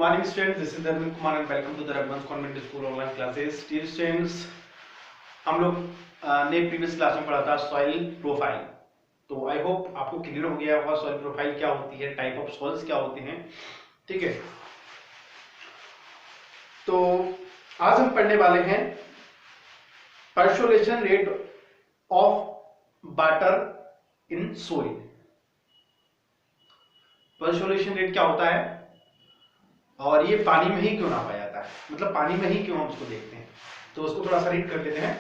morning students, this is Dharmin Kumar and welcome to the Raghuvansh Convent School online classes. Dear students, हम लोग ने previous class में पढ़ा था soil profile. तो आई होप आपको क्लियर हो गया होगा सॉइल प्रोफाइल क्या होती है, टाइप ऑफ सॉइल्स क्या होते हैं. ठीक है, तो आज हम पढ़ने वाले हैं percolation rate of water in soil. Percolation rate क्या होता है और ये पानी में ही क्यों ना पाया जाता है, मतलब पानी में ही क्यों हम उसको देखते हैं. तो उसको थोड़ा सा रीड कर लेते हैं.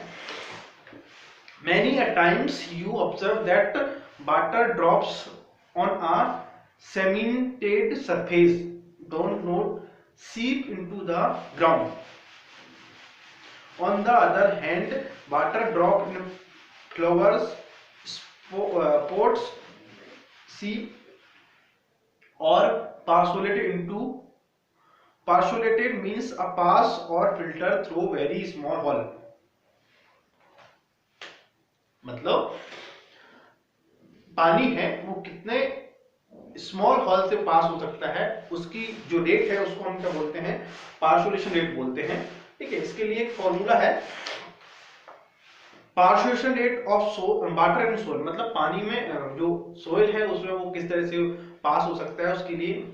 Many a times you observe that water drops on a cemented surface don't not seep into the ground. On the other hand, water drop in flowers, pots, seep or Parcelated means a pass or filter through very small hole. मतलब पानी है वो कितने small hall से पास हो सकता है, उसकी जो रेट है उसको हम क्या बोलते हैं, पार्सुलेशन रेट बोलते हैं. ठीक है, इसके लिए एक फॉर्मूला है, percolation rate of water in soil. मतलब पानी में जो सोइल है उसमें वो किस तरह से पास हो सकता है, उसके लिए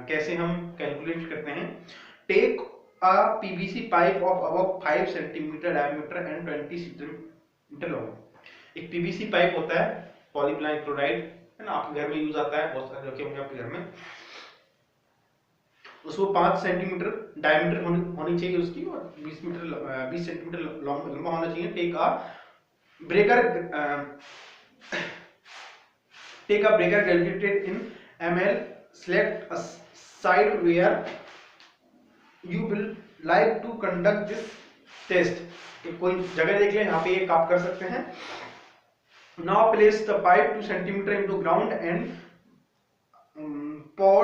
कैसे हम कैलकुलेट करते हैं. Take a PVC pipe of about 5 centimetre diameter and 20 centimetre long. एक पीवीसी पाइप होता है, पॉलीविनाइल क्लोराइड है ना, आपके घर में यूज आता है, बहुत सारे रखे होंगे आपके घर में. उसको 5 सेंटीमीटर डायमीटर होनी चाहिए उसकी, और 20 सेंटीमीटर लंबा होना चाहिए. Take a beaker calculated in ml. Select a site where you will like to conduct this test. कोई जगह देख लें, यहाँ पे एक आप कर सकते हैं. Now place the pipe 2 centimeter into ground and pour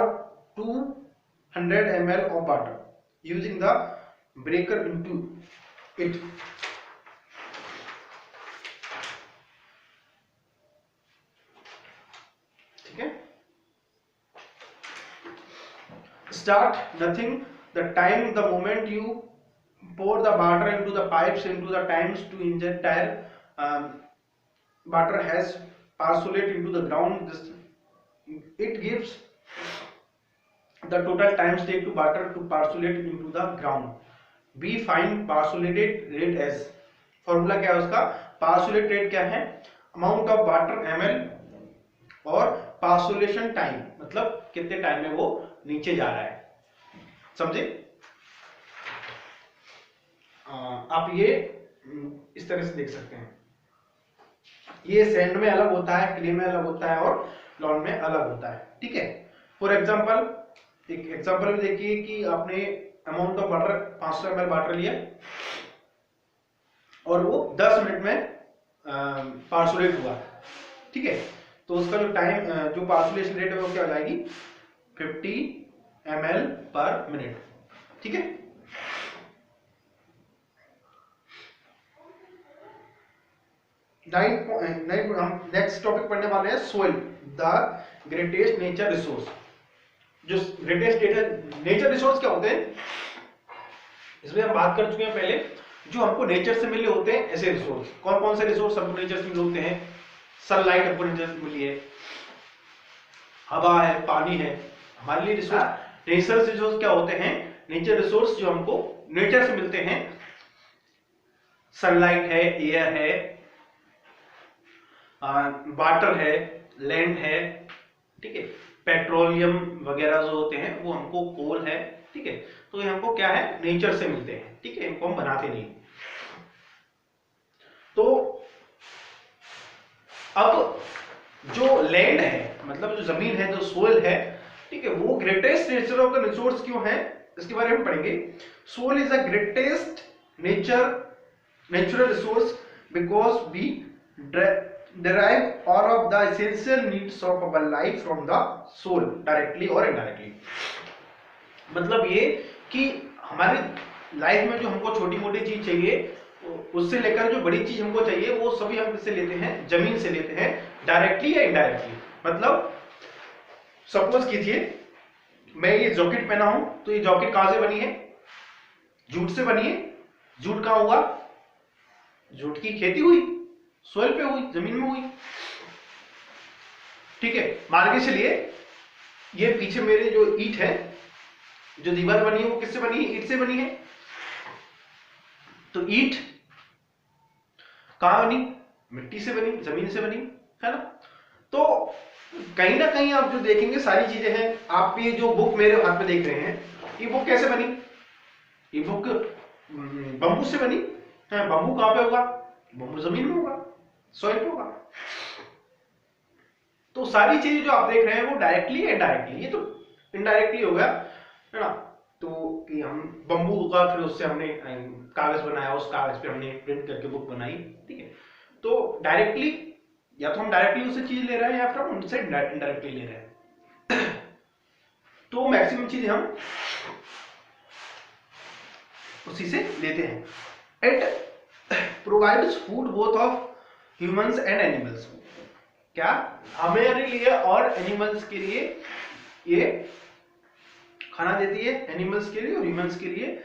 200 ml of water using the breaker into it. ठीक है, start nothing the time the moment you pour the water into the pipes into the times to inject tire water has parcelate into the ground. It gives the total times take to water to parcelate into the ground. We find parcelated rate as, formula क्या है उसका, parcelate rate क्या है, amount of water ml और पार्सुलेशन time, मतलब कितने time में वो नीचे जा रहा है. समझे? आप ये इस तरह से देख सकते हैं. ये सैंड में अलग होता है, क्ले में अलग होता है और लॉन में अलग होता है. ठीक है, फॉर एग्जांपल एक एग्जांपल में देखिए कि आपने amount of water 500 ml water लिया और वो 10 मिनट में पार्सुलेट हुआ. ठीक है, तो उसका जो टाइम जो पार्सुलेशन रेट है वो क्या हो जाएगी, 50 ml पर मिनट. ठीक है, हम नेक्स्ट टॉपिक पढ़ने वाले हैं soil, the greatest nature resource. जो ग्रेटेस्ट नेचर रिसोर्स क्या होते हैं, इसमें हम बात कर चुके हैं पहले. जो हमको नेचर से मिले होते हैं ऐसे रिसोर्स, कौन कौन से रिसोर्स हमको नेचर से मिले होते हैं. सनलाइट हमको नेचर से मिली है, हवा है, पानी है, हमारे लिए रिसोर्स. नेचर रिसोर्स क्या होते हैं, नेचर रिसोर्स जो हमको नेचर से मिलते हैं. सनलाइट है, एयर है, वाटर है, लैंड है. ठीक है, पेट्रोलियम वगैरह जो होते हैं वो हमको, कोल है. ठीक है, तो ये हमको क्या है, नेचर से मिलते हैं. ठीक है, इनको हम बनाते नहीं. तो अब जो लैंड है, मतलब जो जमीन है, जो सोइल है, ठीक है, वो greatest nature of the resource क्यों है, इसके बारे में पढ़ेंगे. Soil is the greatest natural resource because we derive all of the essential needs of our life from the soil directly or indirectly. मतलब ये कि हमारी लाइफ में जो हमको छोटी मोटी चीज चाहिए, उससे लेकर जो बड़ी चीज हमको चाहिए, वो सभी हम किससे लेते हैं, जमीन से लेते हैं, डायरेक्टली या इनडायरेक्टली. मतलब सपोज कीजिए मैं ये जैकेट पहना हूं तो ये जैकेट कहां से बनी है? जूट से बनी है। जूट कहां हुआ? जूट की खेती हुई, सोइल पे हुई, जमीन में हुई। ठीक है, मान के चलिए ये पीछे मेरे जो ईंट है, जो दीवार बनी है वो किससे बनी है? ईंट से बनी है। तो ईंट कहां बनी? मिट्टी से बनी, जमीन से बनी, है ना। तो कहीं ना कहीं आप जो देखेंगे सारी चीजें हैं। आप ये जो बुक मेरे हाथ में देख रहे हैं, ये बुक कैसे बनी? ये बुक बंबू से बनी है। बंबू कहां पे होगा? बंबू जमीन में होगा, सॉइल पे होगा। तो सारी चीजें जो आप देख रहे हैं वो डायरेक्टली या इनडायरेक्टली, ये तो इनडायरेक्टली हो गया, है ना। तो कि हम बंबू का फिर उससे हमने कागज बनाया, उस कागज पे हमने प्रिंट करके बुक बनाई, ठीक है। तो डायरेक्टली या तो हम डायरेक्टली उससे चीज ले रहे हैं या फिर हम उनसे इनडायरेक्टली ले रहे हैं। तो मैक्सिमम चीजें हम उसी से लेते हैं। It provides food both of humans and animals. क्या? हमारे लिए और एनिमल्स के लिए ये खाना देती है, एनिमल्स के लिए और ह्यूमंस के लिए।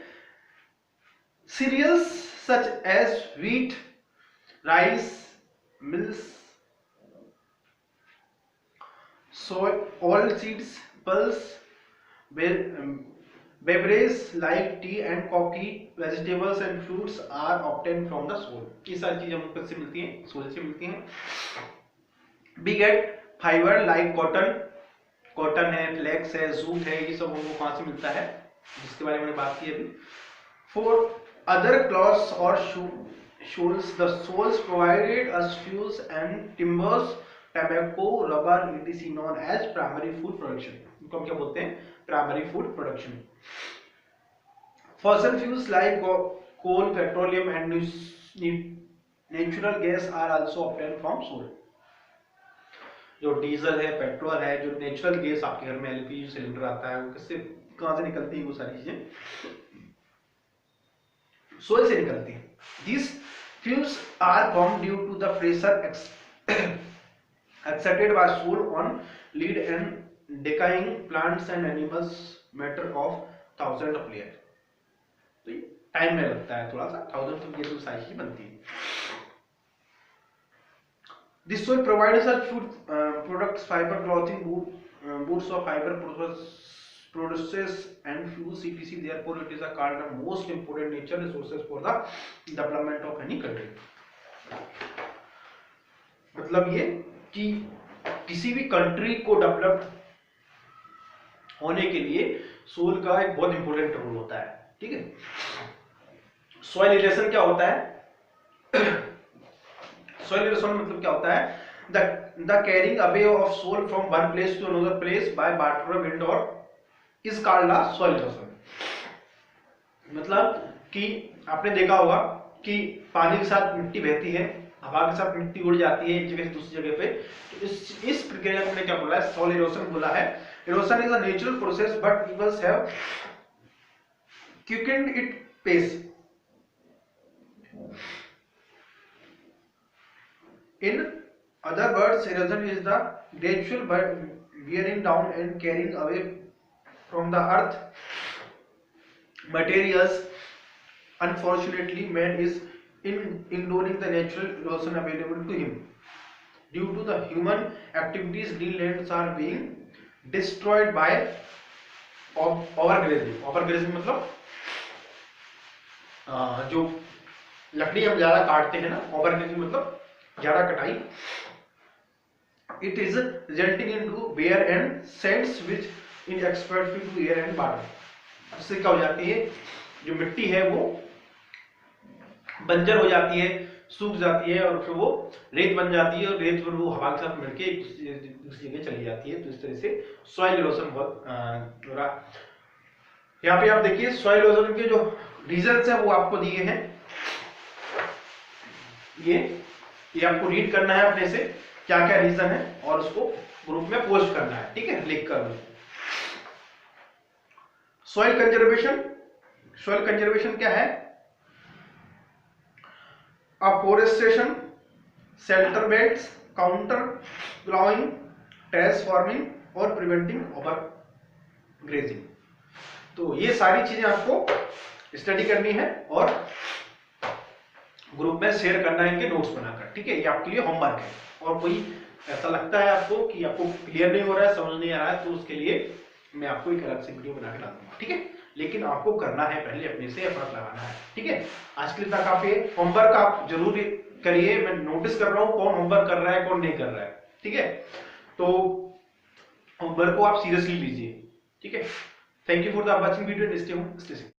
Cereals such as wheat, rice, mills, soy, oil seeds, pulse, beverages like tea and coffee, vegetables and fruits are obtained from the soil। ये सारी चीजें हमको किससे मिलती हैं? सोल से मिलती हैं। We get fiber like cotton, cotton है, फ्लेक्स है, जूट है, ये सब हमको कहां से मिलता है? जिसके बारे में मैंने बात की अभी। फॉर अदर क्लॉथ्स और शूल्स the soles provided us fuels and timbers, tobacco, rubber, etc known as primary food production। इनको हम क्या बोलते हैं? Primary food production. Fossil fuels like coal, petroleum and natural gas are also obtained from soil. जो diesel है, petrol है, जो natural gas आपके घर में एलपीजी सिलेंडर आता है, वो किससे कहां से निकलती है? वो सारी चीजें सोल से निकलती है। These fuels are formed due to the pressure exerted by soil on lead and decaying plants and animals matter of thousands of layers। तो ये टाइम में लगता है थोड़ा सा, थाउजेंड ऑफ layers सारी चीज बनती है। This soil provides us food products, fiber, clothing, boots of fiber, produces and fuels etc। Therefore, it is a called the most important nature resources for the development of any country। मतलब ये कि किसी भी country को develop होने के लिए soul का एक बहुत इंपॉर्टेंट रोल होता है, ठीक है। सॉइल इरोजन क्या होता है? सॉइल इरोजन मतलब क्या होता है? the carrying away of soil from one place to another place by water, wind or is called a soil erosion। मतलब कि आपने देखा होगा कि पानी के साथ मिट्टी बहती है, हवा के साथ मिट्टी उड़ जाती है एक जगह से दूसरी जगह पे। तो इस प्रक्रिया में क्या बोला है? सॉइल इरोजन बोला है। Erosion is a natural process but peoples have quickened its pace। In other words, erosion is the gradual wearing down and carrying away from the earth materials। Unfortunately, man is ignoring the natural erosion available to him। Due to the human activities, greenlands are being destroyed by overgrazing। overgrazing मतलब जो लकड़ी हम ज्यादा काटते हैं ना, overgrazing मतलब ज्यादा कटाई। It is resulting into wear and sands which is exposed to air and water। जिससे क्या हो जाती है? जो मिट्टी है वो बंजर हो जाती है, सूख जाती है और फिर वो रेत बन जाती है और रेत पर वो हवा के साथ मिलके दूसरी जगह चली जाती है। तो इस तरह से सॉइल इरोजन बहुत हो रहा। यहाँ पे आप देखिए सॉइल इरोजन के जो रीजंस है वो आपको दिए हैं। ये आपको रीड करना है अपने से, क्या क्या रीजन है, और उसको ग्रुप में पोस्ट करना है, ठीक है, लिख कर। Soil conservation. सॉइल कंजर्वेशन क्या है? Afforestation, shelter beds, contour ploughing, terrace farming और प्रिवेंटिंग ग्रेजिंग। तो ये सारी चीजें आपको स्टडी करनी है और ग्रुप में शेयर करना है इनके नोट्स बनाकर, ठीक है। ये आपके लिए होमवर्क है। और कोई ऐसा लगता है आपको कि आपको क्लियर नहीं हो रहा है, समझ नहीं आ रहा है, तो उसके लिए मैं आपको एक अलग से वीडियो बना के ला दूंगा, ठीक है। लेकिन आपको करना है, पहले अपने से एफर्ट लगाना है, ठीक है। आज के लिए तक काफी है। होमवर्क आप जरूर करिए, मैं नोटिस कर रहा हूँ कौन होमवर्क कर रहा है कौन नहीं कर रहा है, ठीक है। तो होमवर्क को आप सीरियसली लीजिए, ठीक है। Thank you for the watching video and stay home, stay safe.